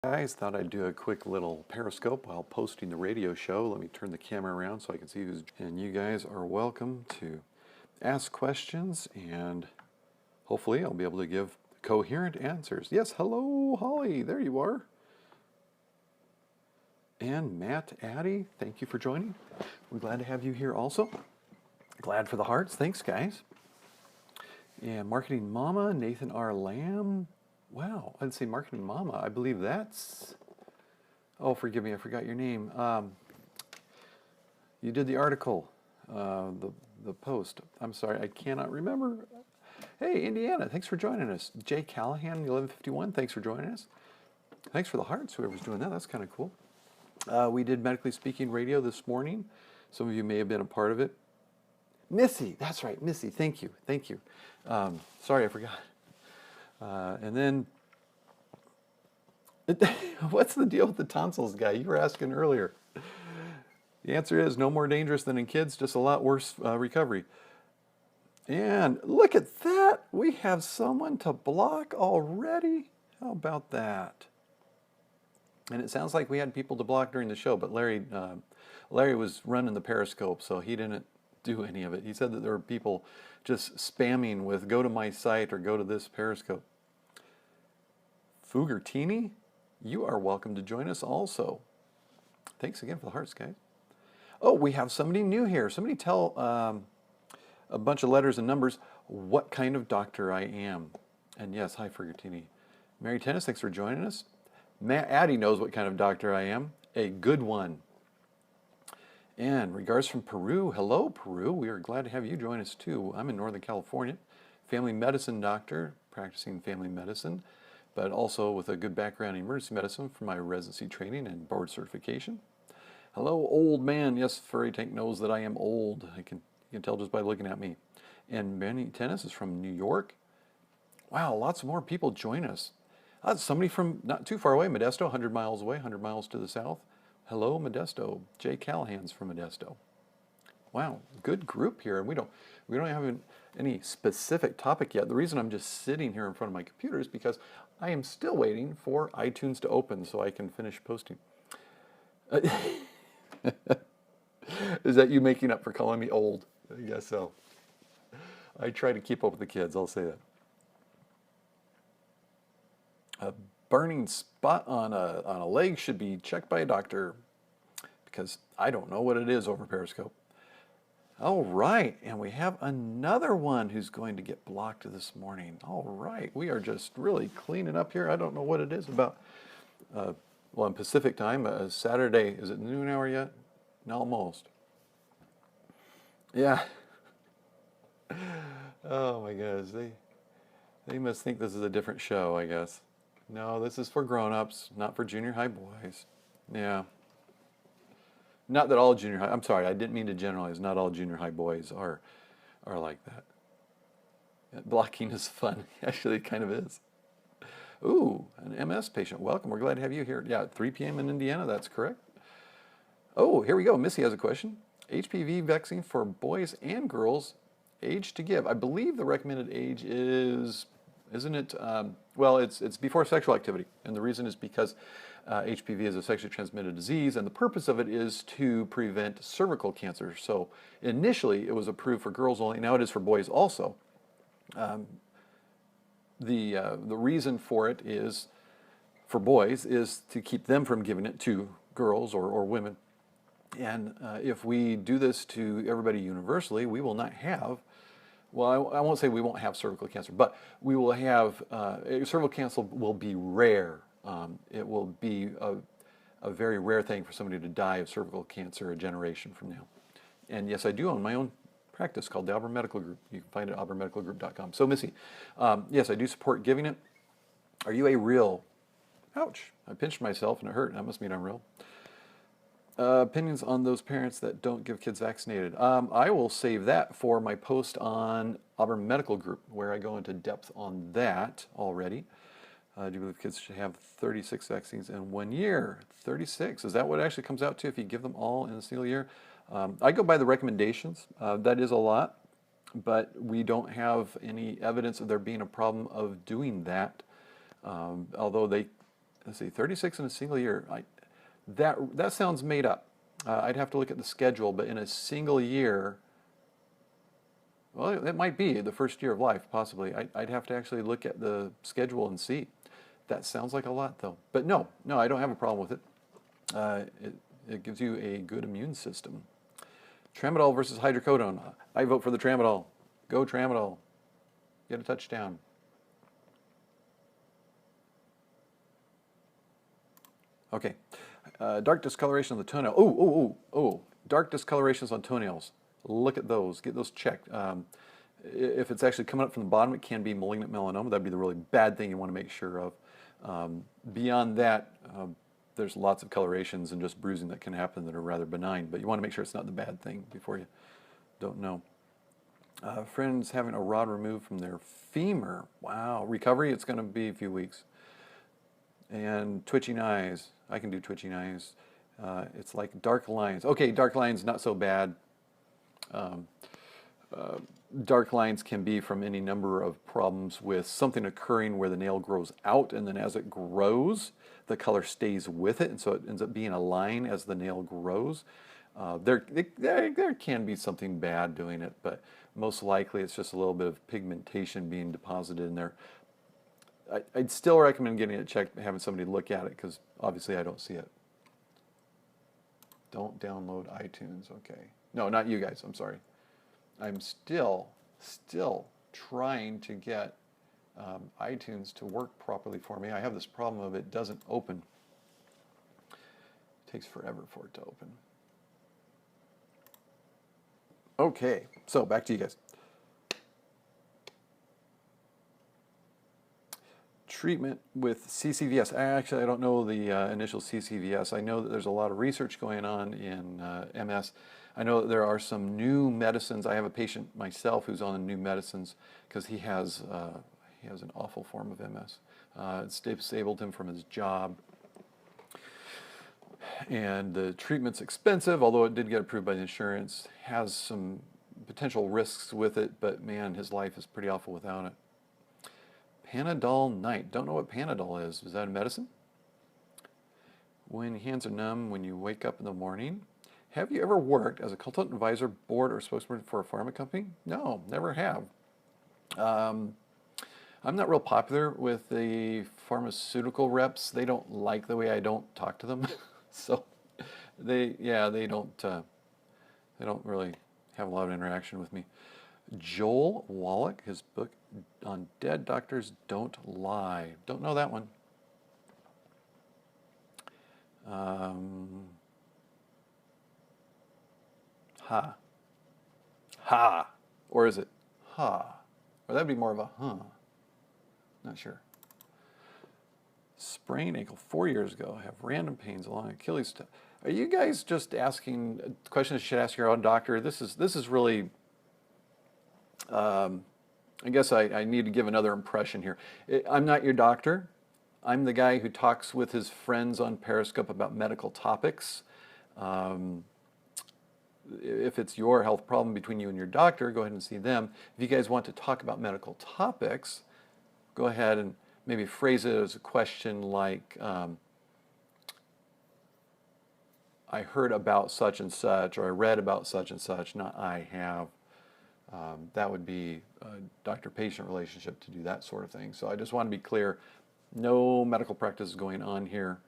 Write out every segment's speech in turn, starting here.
Guys, thought I'd do a quick little Periscope while posting the radio show. Let me turn the camera around so I can see who's... And you guys are welcome to ask questions, and hopefully I'll be able to give coherent answers. Yes, hello, Holly, there you are. And Matt, Addie, thank you for joining. We're glad to have you here also. Glad for the hearts, thanks guys. And Marketing Mama, Nathan R. Lamb. Wow, I'd say Marketing Mama. I believe that's... Oh, forgive me, I forgot your name. You did the article, the post. I'm sorry, I cannot remember. Hey, Indiana, thanks for joining us. Jay Callahan, 1151, thanks for joining us. Thanks for the hearts, whoever's doing that. That's kind of cool. We did Medically Speaking Radio this morning. Some of you may have been a part of it. Missy, that's right, Missy, thank you, thank you. Sorry, I forgot. And then, what's the deal with the tonsils guy? You were asking earlier. The answer is no more dangerous than in kids, just a lot worse recovery. And look at that. We have someone to block already. How about that? And it sounds like we had people to block during the show, but Larry was running the Periscope, so he didn't do any of it. He said that there were people just spamming with go to my site or go to this Periscope. Fugertini, you are welcome to join us also. Thanks again for the hearts, guys. Oh, we have somebody new here. Somebody tell a bunch of letters and numbers what kind of doctor I am. And yes, hi Fugertini. Mary Tennis, thanks for joining us. Addie knows what kind of doctor I am. A good one. And regards from Peru. Hello, Peru. We are glad to have you join us too. I'm in Northern California. Family medicine doctor, practicing family medicine, but also with a good background in emergency medicine for my residency training and board certification. Hello, old man. Yes, Furry Tank knows that I am old. You can tell just by looking at me. And Manny Tennis is from New York. Wow, lots more people join us. Somebody from not too far away, Modesto, 100 miles away, 100 miles to the south. Hello, Modesto. Jay Callahan's from Modesto. Wow, good group here, and we don't have any specific topic yet. The reason I'm just sitting here in front of my computer is because I am still waiting for iTunes to open so I can finish posting. Is that you making up for calling me old? I guess so. I try to keep up with the kids, I'll say that. A burning spot on a leg should be checked by a doctor because I don't know what it is over Periscope. All right, and we have another one who's going to get blocked this morning. All right, we are just really cleaning up here. I don't know what it is about, well, in Pacific time, Saturday, is it noon hour yet? No, almost. Yeah. Oh my gosh, they must think this is a different show, I guess. No, this is for grown-ups, not for junior high boys. Yeah. Not that all junior high, I'm sorry, I didn't mean to generalize. Not all junior high boys are like that. Blocking is fun. Actually, it kind of is. Ooh, an MS patient. Welcome. We're glad to have you here. Yeah, 3 p.m. in Indiana. That's correct. Oh, here we go. Missy has a question. HPV vaccine for boys and girls, age to give. I believe the recommended age is, isn't it? Well, it's before sexual activity, and the reason is because HPV is a sexually transmitted disease, and the purpose of it is to prevent cervical cancer. So initially, it was approved for girls only. Now it is for boys also. The reason for it is, for boys, is to keep them from giving it to girls or women. And if we do this to everybody universally, we will not have, well, I won't say we won't have cervical cancer, but we will have, cervical cancer will be rare. It will be a very rare thing for somebody to die of cervical cancer a generation from now. And yes, I do own my own practice called the Auburn Medical Group. You can find it at auburnmedicalgroup.com. So Missy, yes, I do support giving it. Are you a real, ouch, I pinched myself and it hurt. That must mean I'm real. Opinions on those parents that don't give kids vaccinated. I will save that for my post on Auburn Medical Group, where I go into depth on that already. Do you believe kids should have 36 vaccines in 1 year? 36, is that what it actually comes out to if you give them all in a single year? I go by the recommendations. That is a lot, but we don't have any evidence of there being a problem of doing that. Although they let's see, 36 in a single year. That sounds made up. I'd have to look at the schedule, but in a single year, well, it might be the first year of life, possibly. I'd have to actually look at the schedule and see. That sounds like a lot, though. But no, I don't have a problem with it. It gives you a good immune system. Tramadol versus hydrocodone. I vote for the tramadol. Go tramadol. Get a touchdown. Okay. Dark discoloration of the toenail. Oh. Dark discolorations on toenails. Look at those. Get those checked. If it's actually coming up from the bottom, it can be malignant melanoma. That'd be the really bad thing you want to make sure of. Beyond that, there's lots of colorations and just bruising that can happen that are rather benign, but you want to make sure it's not the bad thing before you don't know. Friends having a rod removed from their femur. Wow. Recovery, it's going to be a few weeks. And twitching eyes. I can do twitching eyes. It's like dark lines. Okay, dark lines, not so bad. Dark lines can be from any number of problems with something occurring where the nail grows out, and then as it grows, the color stays with it, and so it ends up being a line as the nail grows. There can be something bad doing it, but most likely it's just a little bit of pigmentation being deposited in there. I'd still recommend getting it checked, having somebody look at it, because obviously I don't see it. Don't download iTunes, okay. No, not you guys, I'm sorry. I'm still trying to get iTunes to work properly for me. I have this problem of it doesn't open. It takes forever for it to open. Okay, so back to you guys. Treatment with CCVS. I don't know the initial CCVS. I know that there's a lot of research going on in MS. I know that there are some new medicines. I have a patient myself who's on the new medicines because he has an awful form of MS. It's disabled him from his job. And the treatment's expensive, although it did get approved by the insurance. Has some potential risks with it, but man, his life is pretty awful without it. Panadol Night. Don't know what Panadol is. Is that a medicine? When your hands are numb when you wake up in the morning. Have you ever worked as a consultant advisor, board, or spokesman for a pharma company? No, never have. I'm not real popular with the pharmaceutical reps. They don't like the way I don't talk to them. So they don't really have a lot of interaction with me. Joel Wallach, his book on Dead Doctors Don't Lie. Don't know that one. Ha. Or is it ha? Or that'd be more of a huh. Not sure. Sprained ankle 4 years ago. Have random pains along Achilles. Are you guys just asking questions you should ask your own doctor? This is really. I guess I need to give another impression here. I'm not your doctor. I'm the guy who talks with his friends on Periscope about medical topics. If it's your health problem between you and your doctor, go ahead and see them. If you guys want to talk about medical topics, go ahead and maybe phrase it as a question like, I heard about such and such, or I read about such and such, not I have. That would be a doctor-patient relationship to do that sort of thing. So I just want to be clear, no medical practice is going on here,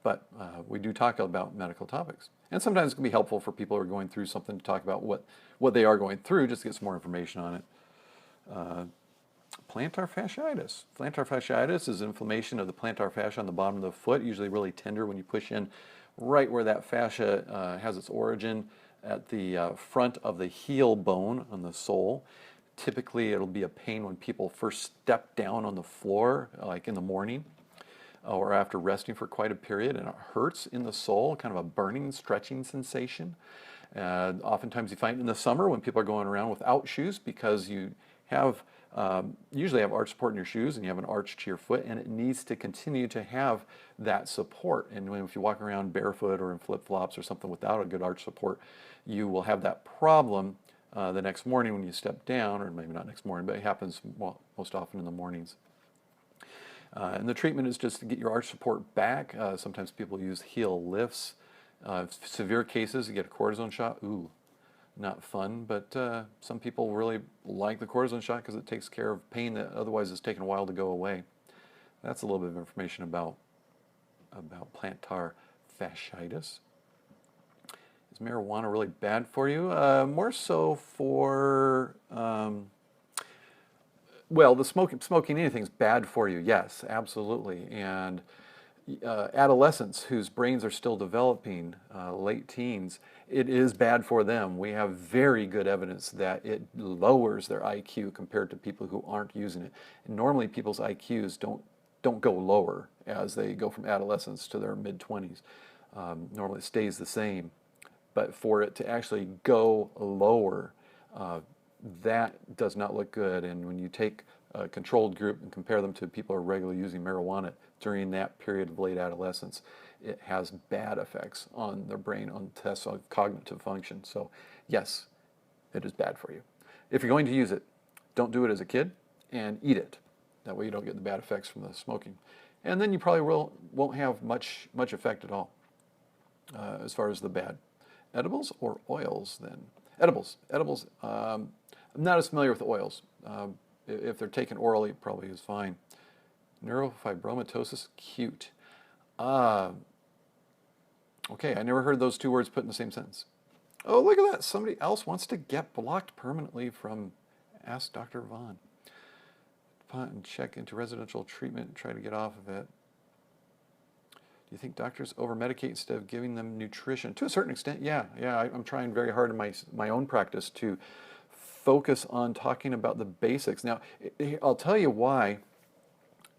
but we do talk about medical topics. And sometimes it can be helpful for people who are going through something to talk about what they are going through, just to get some more information on it. Plantar fasciitis. Plantar fasciitis is inflammation of the plantar fascia on the bottom of the foot, usually really tender when you push in right where that fascia has its origin, at the front of the heel bone on the sole. Typically it'll be a pain when people first step down on the floor, like in the morning or after resting for quite a period, and it hurts in the sole, kind of a burning, stretching sensation. Oftentimes you find it in the summer when people are going around without shoes because you have usually have arch support in your shoes and you have an arch to your foot, and it needs to continue to have that support. And if you walk around barefoot or in flip-flops or something without a good arch support, you will have that problem the next morning when you step down, or maybe not next morning, but it happens most often in the mornings. And the treatment is just to get your arch support back. Sometimes people use heel lifts. Severe cases, you get a cortisone shot. Ooh, not fun, but some people really like the cortisone shot because it takes care of pain that otherwise is taking a while to go away. That's a little bit of information about plantar fasciitis. Is marijuana really bad for you? More so for, well, the smoking anything is bad for you, yes, absolutely. And adolescents whose brains are still developing, late teens, it is bad for them. We have very good evidence that it lowers their IQ compared to people who aren't using it. And normally people's IQs don't go lower as they go from adolescence to their mid-20s. Normally it stays the same. But for it to actually go lower, that does not look good. And when you take a controlled group and compare them to people who are regularly using marijuana during that period of late adolescence, it has bad effects on their brain, on tests of cognitive function. So yes, it is bad for you. If you're going to use it, don't do it as a kid and eat it. That way you don't get the bad effects from the smoking. And then you probably won't have much effect at all as far as the bad. Edibles or oils then? Edibles. I'm not as familiar with oils. If they're taken orally, it probably is fine. Neurofibromatosis, cute. Okay, I never heard those two words put in the same sentence. Oh, look at that. Somebody else wants to get blocked permanently from Ask Dr. Vaughan. And check into residential treatment and try to get off of it. Do you think doctors over-medicate instead of giving them nutrition? To a certain extent, yeah. I'm trying very hard in my own practice to focus on talking about the basics. Now, I'll tell you why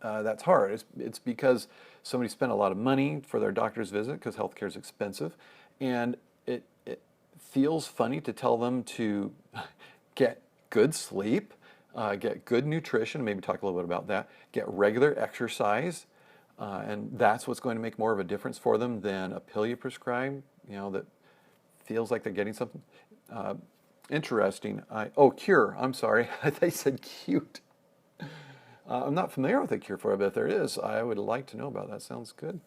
that's hard. It's because somebody spent a lot of money for their doctor's visit because healthcare is expensive, and it feels funny to tell them to get good sleep, get good nutrition, maybe talk a little bit about that, get regular exercise, and that's what's going to make more of a difference for them than a pill you prescribe, that feels like they're getting something. Interesting. Cure. I'm sorry. I thought you said cute. I'm not familiar with a cure for it, but if there is, I would like to know about that. Sounds good.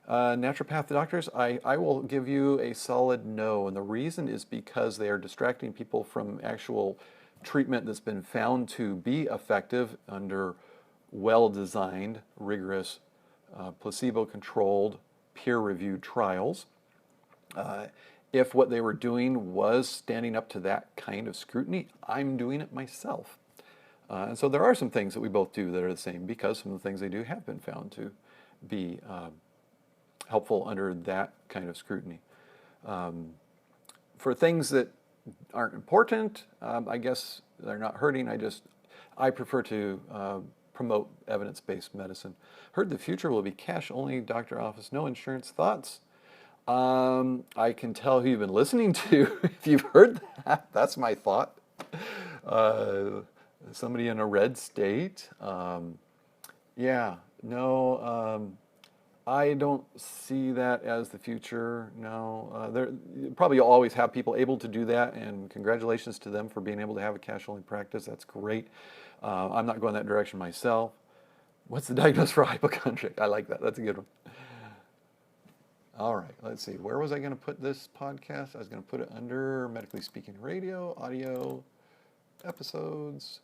Naturopath doctors, I will give you a solid no, and the reason is because they are distracting people from actual treatment that's been found to be effective under well-designed, rigorous, placebo-controlled, peer-reviewed trials. If what they were doing was standing up to that kind of scrutiny, I'm doing it myself. And so there are some things that we both do that are the same because some of the things they do have been found to be helpful under that kind of scrutiny. For things that aren't important, I guess they're not hurting. I prefer to promote evidence-based medicine. Heard the future will be cash-only, doctor office, no insurance. Thoughts? I can tell who you've been listening to if you've heard that. That's my thought. Somebody in a red state. I don't see that as the future. No, there probably you'll always have people able to do that, and congratulations to them for being able to have a cash-only practice. That's great. I'm not going that direction myself. What's the diagnosis for hypochondriac? I like that. That's a good one. All right, let's see. Where was I going to put this podcast? I was going to put it under Medically Speaking Radio, audio, episodes.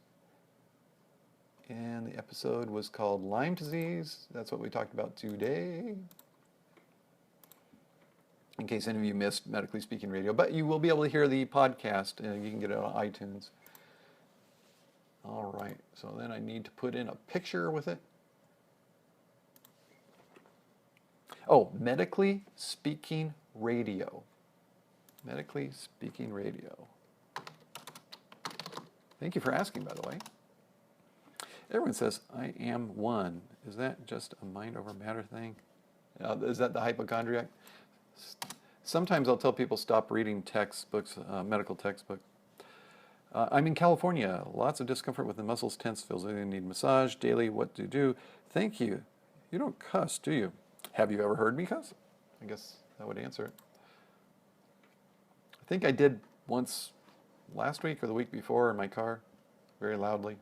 And the episode was called Lyme Disease. That's what we talked about today. In case any of you missed Medically Speaking Radio. But you will be able to hear the podcast. You can get it on iTunes. All right, so then I need to put in a picture with it. Oh, Medically Speaking Radio. Medically Speaking Radio. Thank you for asking, by the way. Everyone says, I am one. Is that just a mind over matter thing? Is that the hypochondriac? Sometimes I'll tell people stop reading textbooks, medical textbooks. I'm in California. Lots of discomfort with the muscles tense. Feels like I need massage daily. What to do? Thank you. You don't cuss, do you? Have you ever heard me cuss? I guess that would answer it. I think I did once last week or the week before in my car, very loudly.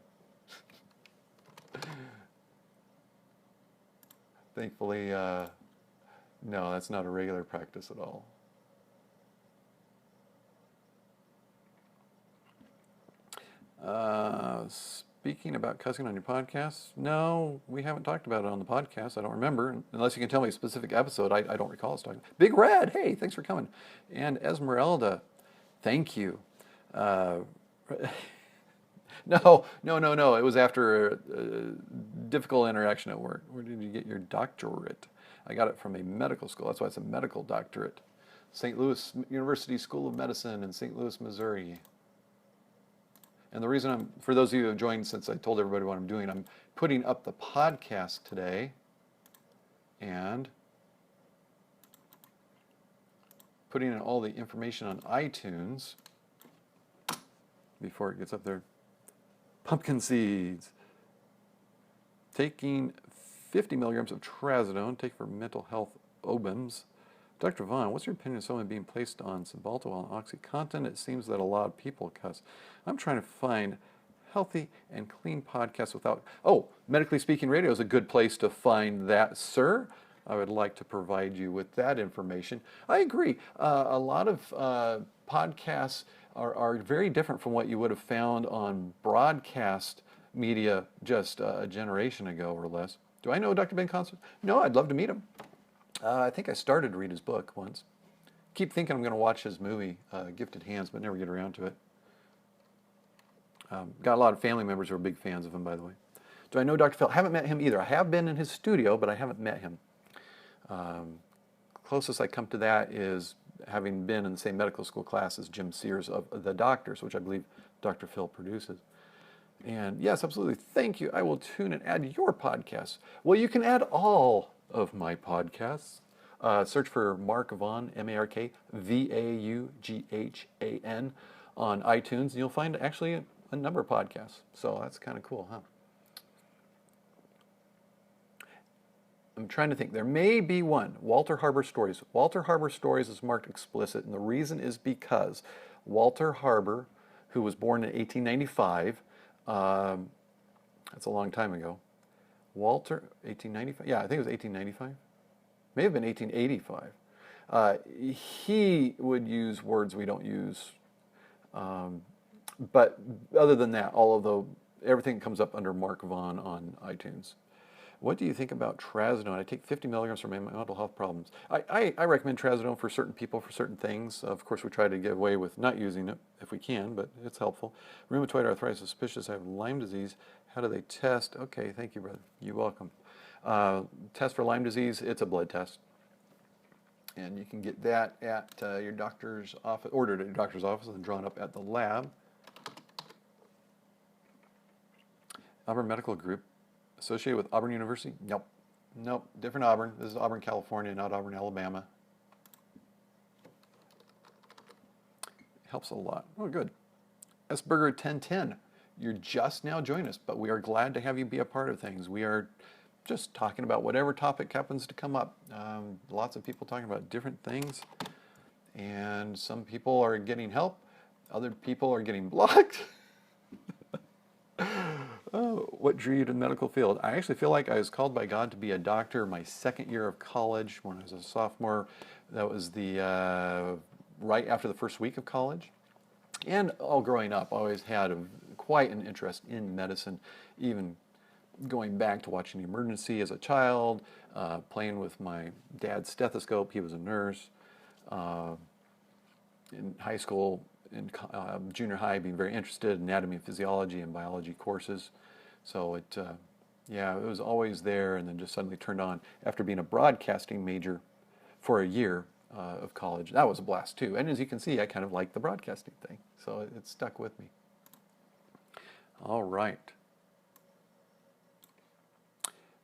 Thankfully, no, that's not a regular practice at all. Speaking about cussing on your podcast, no, we haven't talked about it on the podcast. I don't remember, unless you can tell me a specific episode. I don't recall us talking. Big Red, hey, thanks for coming. And Esmeralda, thank you. No. It was after a difficult interaction at work. Where did you get your doctorate? I got it from a medical school. That's why it's a medical doctorate. St. Louis University School of Medicine in St. Louis, Missouri. And the reason for those of you who have joined, since I told everybody what I'm doing, I'm putting up the podcast today and putting in all the information on iTunes before it gets up there. Pumpkin seeds. Taking 50 milligrams of trazodone, take for mental health OBIMs. Dr. Vaughan, what's your opinion of someone being placed on Cymbalta and OxyContin? It seems that a lot of people cuss. I'm trying to find healthy and clean podcasts without... Oh, Medically Speaking Radio is a good place to find that, sir. I would like to provide you with that information. I agree. A lot of podcasts are very different from what you would have found on broadcast media just a generation ago or less. Do I know Dr. Ben Constant? No, I'd love to meet him. I think I started to read his book once. Keep thinking I'm going to watch his movie, Gifted Hands, but never get around to it. Got a lot of family members who are big fans of him, by the way. Do I know Dr. Phil? Haven't met him either. I have been in his studio, but I haven't met him. Closest I come to that is having been in the same medical school class as Jim Sears of The Doctors, which I believe Dr. Phil produces. And yes, absolutely. Thank you. I will tune and add your podcasts. Well, you can add all of my podcasts. Search for Mark Vaughan, MarkVaughan, on iTunes, and you'll find actually a number of podcasts. So that's kind of cool, huh? I'm trying to think. There may be one. Walter Harbour Stories. Walter Harbour Stories is marked explicit, and the reason is because Walter Harbour, who was born in 1895, that's a long time ago. Walter, 1895? Yeah, I think it was 1895. May have been 1885. He would use words we don't use. But other than that, everything comes up under Mark Vaughan on iTunes. What do you think about trazodone? I take 50 milligrams for my mental health problems. I recommend trazodone for certain people, for certain things. Of course, we try to get away with not using it if we can, but it's helpful. Rheumatoid arthritis, suspicious I have Lyme disease. How do they test? Okay, thank you, brother. You're welcome. Test for Lyme disease, it's a blood test. And you can get that at your doctor's office, ordered at your doctor's office and drawn up at the lab. Auburn Medical Group. Associated with Auburn University? Nope. Nope. Different Auburn. This is Auburn, California, not Auburn, Alabama. Helps a lot. Oh, good. Esberger 1010. You're just now joining us, but we are glad to have you be a part of things. We are just talking about whatever topic happens to come up. Lots of people talking about different things. And some people are getting help. Other people are getting blocked. Oh, what drew you to the medical field? I actually feel like I was called by God to be a doctor my second year of college when I was a sophomore. That was the right after the first week of college. And all growing up, I always had quite an interest in medicine, even going back to watching the emergency as a child, playing with my dad's stethoscope. He was a nurse. In high school, in junior high, being very interested in anatomy and physiology and biology courses. So it was always there, and then just suddenly turned on after being a broadcasting major for a year of college. That was a blast too. And as you can see, I kind of like the broadcasting thing, so it stuck with me. All right.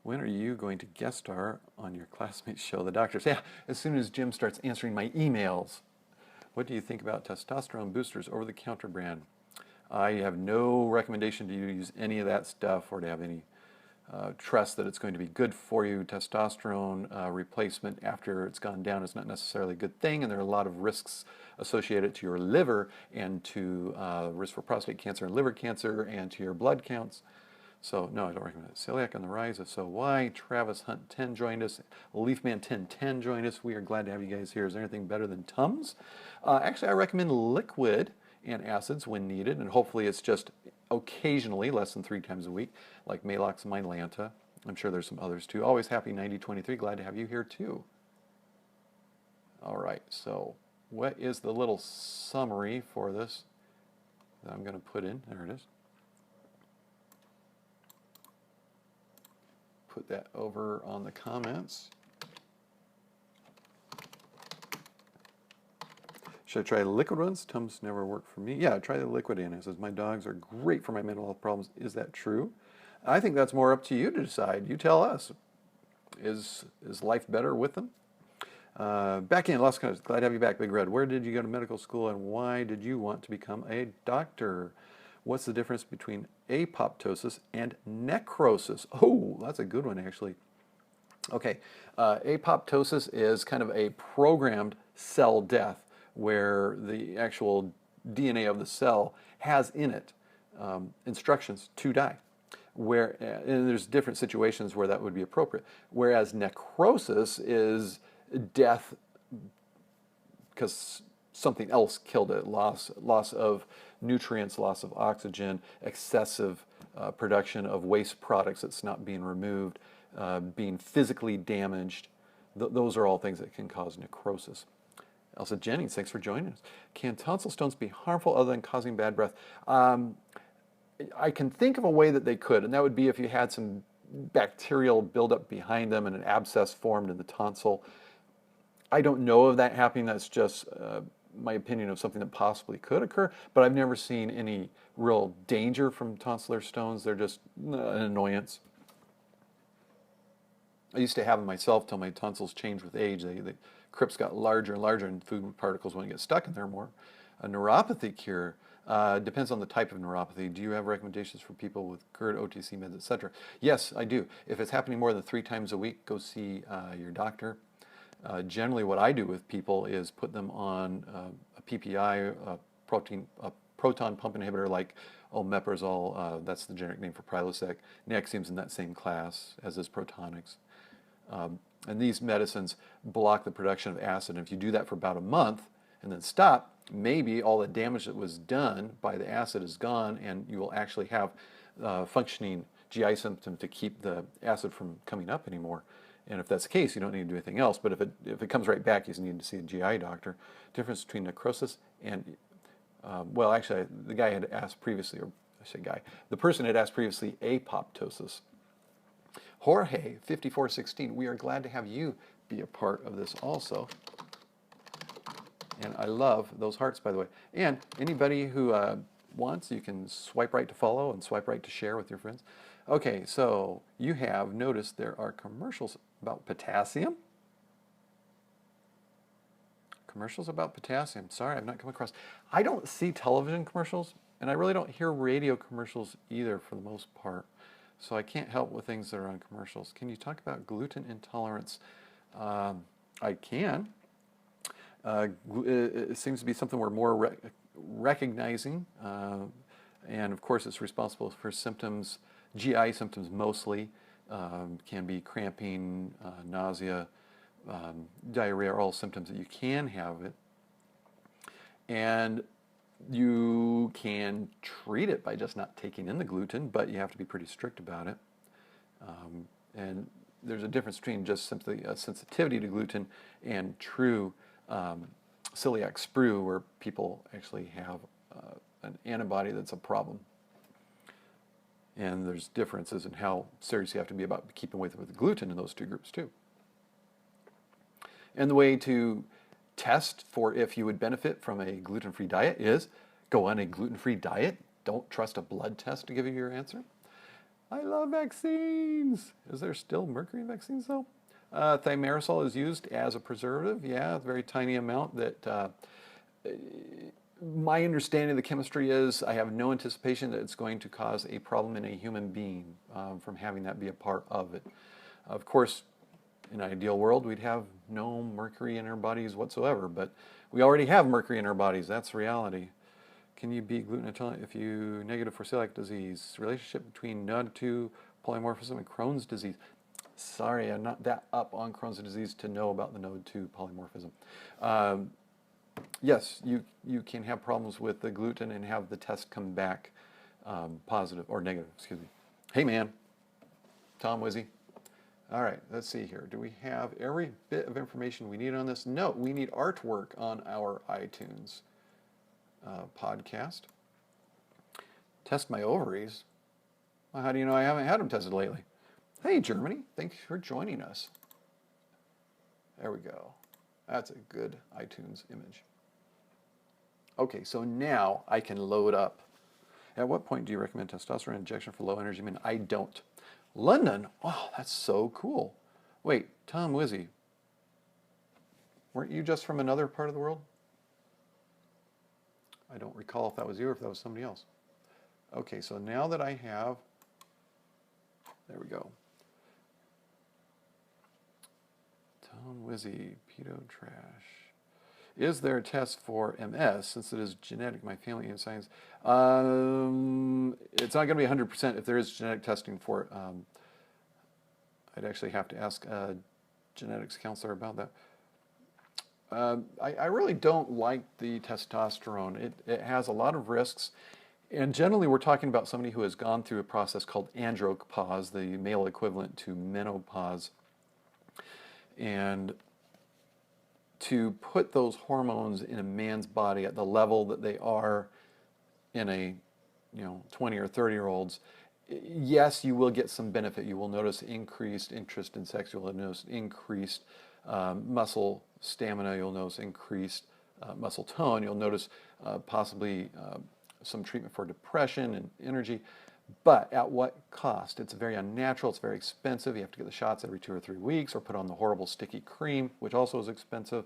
When are you going to guest star on your classmates' show, The Doctors? Yeah, as soon as Jim starts answering my emails. What do you think about testosterone boosters, over-the-counter brand? I have no recommendation to use any of that stuff or to have any trust that it's going to be good for you. Testosterone replacement after it's gone down is not necessarily a good thing, and there are a lot of risks associated to your liver and to risk for prostate cancer and liver cancer and to your blood counts. So, no, I don't recommend it. Celiac on the Rise, if so, why? Travis Hunt 10 joined us. Leafman 1010 joined us. We are glad to have you guys here. Is there anything better than Tums? Actually, I recommend liquid antacids when needed, and hopefully it's just occasionally, less than 3 times a week, like Maalox and Mylanta. I'm sure there's some others too. Always happy 9023. Glad to have you here too. All right, so what is the little summary for this that I'm going to put in? There it is. Put that over on the comments. Should I try the liquid ones? Tums never worked for me. Yeah, try the liquid antacids. My dogs are great for my mental health problems. Is that true? I think that's more up to you to decide. You tell us. Is life better with them? Back in Los Angeles. Glad to have you back, Big Red. Where did you go to medical school and why did you want to become a doctor? What's the difference between apoptosis and necrosis? Oh, that's a good one, actually. Okay, apoptosis is kind of a programmed cell death where the actual DNA of the cell has in it instructions to die. And there's different situations where that would be appropriate. Whereas necrosis is death because something else killed it, loss of nutrients, loss of oxygen, excessive production of waste products that's not being removed, being physically damaged. Those are all things that can cause necrosis. Elsa Jennings, thanks for joining us. Can tonsil stones be harmful other than causing bad breath? I can think of a way that they could, and that would be if you had some bacterial buildup behind them and an abscess formed in the tonsil. I don't know of that happening. That's just my opinion of something that possibly could occur, but I've never seen any real danger from tonsillar stones. They're just an annoyance. I used to have them myself till my tonsils changed with age. The crypts got larger and larger, and food particles wouldn't get stuck in there more. A neuropathy cure depends on the type of neuropathy. Do you have recommendations for people with GERD, OTC meds, etc.? Yes, I do. If it's happening more than 3 times a week, go see your doctor. Generally, what I do with people is put them on a PPI, a proton pump inhibitor like omeprazole. That's the generic name for Prilosec. Nexium's in that same class, as is Protonix. And these medicines block the production of acid. And if you do that for about a month and then stop, maybe all the damage that was done by the acid is gone, and you will actually have functioning GI symptoms to keep the acid from coming up anymore. And if that's the case, you don't need to do anything else. But if it comes right back, you just need to see a GI doctor. Difference between necrosis and, well, actually, the guy had asked previously, or I say guy, the person had asked previously apoptosis. Jorge, 5416, we are glad to have you be a part of this also. And I love those hearts, by the way. And anybody who wants, you can swipe right to follow and swipe right to share with your friends. Okay, so you have noticed there are commercials about potassium. Commercials about potassium. Sorry, I've not come across. I don't see television commercials, and I really don't hear radio commercials either for the most part. So I can't help with things that are on commercials. Can you talk about gluten intolerance? I can. It seems to be something we're more recognizing, and of course it's responsible for symptoms, GI symptoms mostly, can be cramping, nausea, diarrhea are all symptoms that you can have it. And you can treat it by just not taking in the gluten, but you have to be pretty strict about it. And there's a difference between just simply a sensitivity to gluten and true celiac sprue, where people actually have an antibody that's a problem. And there's differences in how serious you have to be about keeping with gluten in those two groups too. And the way to test for if you would benefit from a gluten-free diet is go on a gluten-free diet. Don't trust a blood test to give you your answer. I love vaccines. Is there still mercury in vaccines though? Thimerosal is used as a preservative. Yeah, a very tiny amount that my understanding of the chemistry is I have no anticipation that it's going to cause a problem in a human being from having that be a part of it. Of course, in an ideal world, we'd have no mercury in our bodies whatsoever, but we already have mercury in our bodies. That's reality. Can you be gluten intolerant if you negative for celiac disease? Relationship between NOD2 polymorphism and Crohn's disease. Sorry, I'm not that up on Crohn's disease to know about the NOD2 polymorphism. Yes, you can have problems with the gluten and have the test come back positive or negative, excuse me. Hey man, Tom Wizzy. All right, let's see here. Do we have every bit of information we need on this? No, we need artwork on our iTunes podcast. Test my ovaries. Well, how do you know I haven't had them tested lately? Hey, Germany, thanks for joining us. There we go. That's a good iTunes image. Okay, so now I can load up. At what point do you recommend testosterone injection for low energy men? I don't. London? Oh, that's so cool. Wait, Tom Wizzy, weren't you just from another part of the world? I don't recall if that was you or if that was somebody else. Okay, so now that I have, there we go. Tom Wizzy, pedo trash. Is there a test for MS since it is genetic? My family in science. It's not going to be 100% if there is genetic testing for it. I'd actually have to ask a genetics counselor about that. I really don't like the testosterone. It has a lot of risks. And generally we're talking about somebody who has gone through a process called andropause, the male equivalent to menopause. And to put those hormones in a man's body at the level that they are in a 20 or 30-year-olds, yes, you will get some benefit. You will notice increased interest in sex. You'll notice increased muscle stamina. You'll notice increased muscle tone. You'll notice possibly some treatment for depression and energy. But at what cost? It's very unnatural. It's very expensive. You have to get the shots every 2 or 3 weeks or put on the horrible sticky cream, which also is expensive.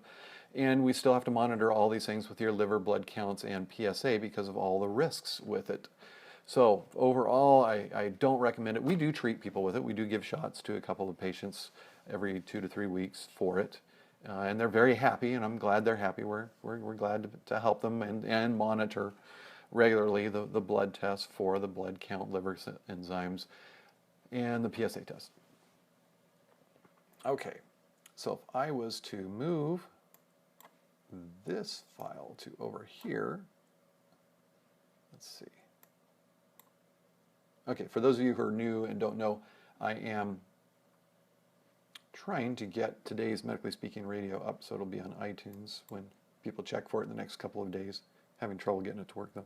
And we still have to monitor all these things with your liver, blood counts, and PSA because of all the risks with it. So overall, I don't recommend it. We do treat people with it. We do give shots to a couple of patients every 2 to 3 weeks for it. And they're very happy, and I'm glad they're happy. We're glad to help them and monitor regularly the blood test for the blood count, liver enzymes, and the PSA test. Okay, so if I was to move this file to over here, let's see. Okay, for those of you who are new and don't know, I am trying to get today's Medically Speaking Radio up so it'll be on iTunes when people check for it in the next couple of days. Having trouble getting it to work though.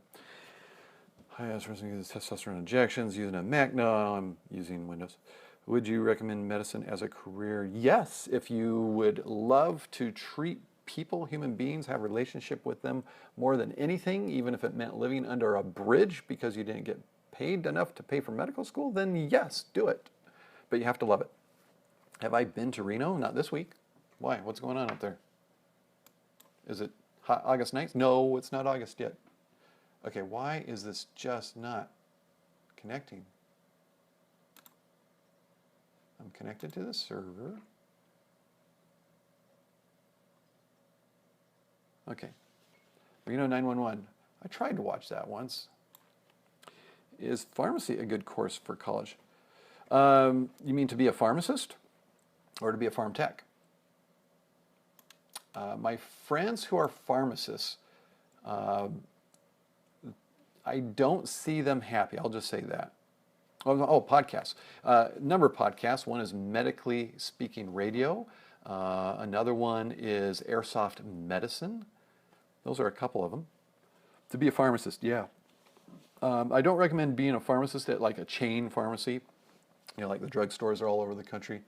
I was using testosterone injections, using a Mac. No, I'm using Windows. Would you recommend medicine as a career? Yes, if you would love to treat people, human beings, have a relationship with them more than anything, even if it meant living under a bridge because you didn't get paid enough to pay for medical school, then yes, do it. But you have to love it. Have I been to Reno? Not this week. Why? What's going on up there? Is it hot August nights? No, it's not August yet. Okay, why is this just not connecting? I'm connected to the server. Okay. Reno 911. I tried to watch that once. Is pharmacy a good course for college? You mean to be a pharmacist or to be a pharm tech? My friends who are pharmacists, I don't see them happy. I'll just say that. Oh, podcasts. Number of podcasts. One is Medically Speaking Radio. Another one is Airsoft Medicine. Those are a couple of them. To be a pharmacist, yeah. I don't recommend being a pharmacist at like a chain pharmacy. Like the drugstores are all over the country.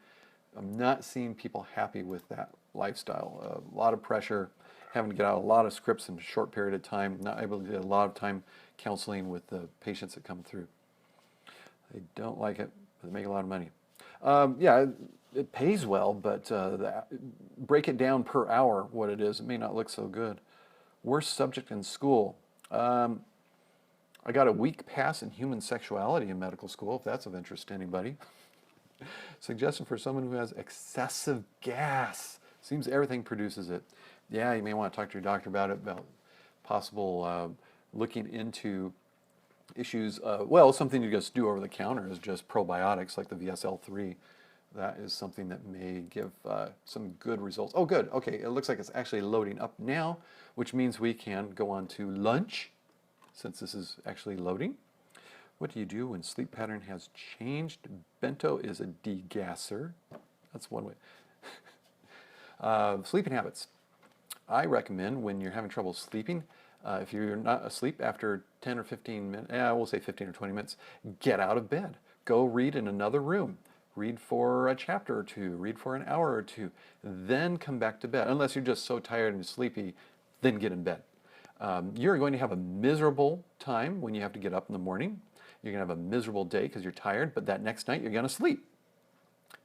I'm not seeing people happy with that lifestyle. A lot of pressure, having to get out a lot of scripts in a short period of time, not able to get a lot of time counseling with the patients that come through. They don't like it, but they make a lot of money. Yeah, it pays well, but break it down per hour what it is. It may not look so good. Worst subject in school. I got a week pass in human sexuality in medical school, if that's of interest to anybody. Suggestion for someone who has excessive gas. Seems everything produces it. Yeah, you may want to talk to your doctor about it, about possible looking into issues. Well, something you just do over the counter is just probiotics like the VSL3. That is something that may give some good results. Oh, good. Okay, it looks like it's actually loading up now, which means we can go on to lunch, since this is actually loading. What do you do when sleep pattern has changed? Bento is a degasser. That's one way. Sleeping habits. I recommend when you're having trouble sleeping, if you're not asleep after 10 or 15 minutes, we'll say 15 or 20 minutes, get out of bed. Go read in another room. Read for a chapter or two. Read for an hour or two. Then come back to bed. Unless you're just so tired and sleepy, then get in bed. You're going to have a miserable time when you have to get up in the morning. You're going to have a miserable day because you're tired, but that next night you're going to sleep.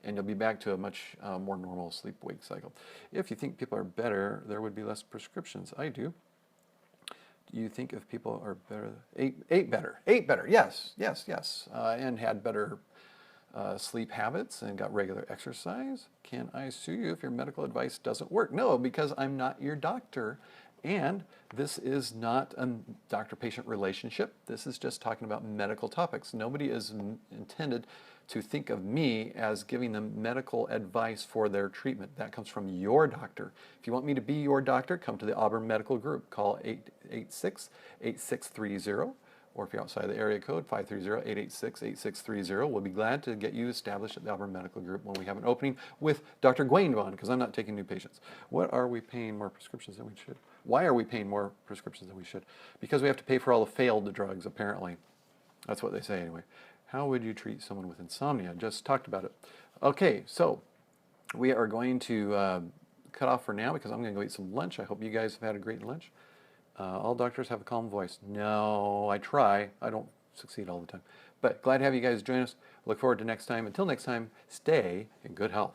And you'll be back to a much more normal sleep-wake cycle. If you think people are better, there would be less prescriptions. I do. Do you think if people are better, ate better, yes, and had better sleep habits and got regular exercise? Can I sue you if your medical advice doesn't work? No, because I'm not your doctor. And this is not a doctor-patient relationship. This is just talking about medical topics. Nobody is intended to think of me as giving them medical advice for their treatment. That comes from your doctor. If you want me to be your doctor, come to the Auburn Medical Group. Call 886-8630, or if you're outside the area code, 530-886-8630. We'll be glad to get you established at the Auburn Medical Group when we have an opening with Dr. Vaughan, because I'm not taking new patients. What are we paying more prescriptions than we should? Why are we paying more prescriptions than we should? Because we have to pay for all the failed drugs, apparently. That's what they say anyway. How would you treat someone with insomnia? Just talked about it. Okay, so we are going to cut off for now because I'm going to go eat some lunch. I hope you guys have had a great lunch. All doctors have a calm voice. No, I try. I don't succeed all the time. But glad to have you guys join us. Look forward to next time. Until next time, stay in good health.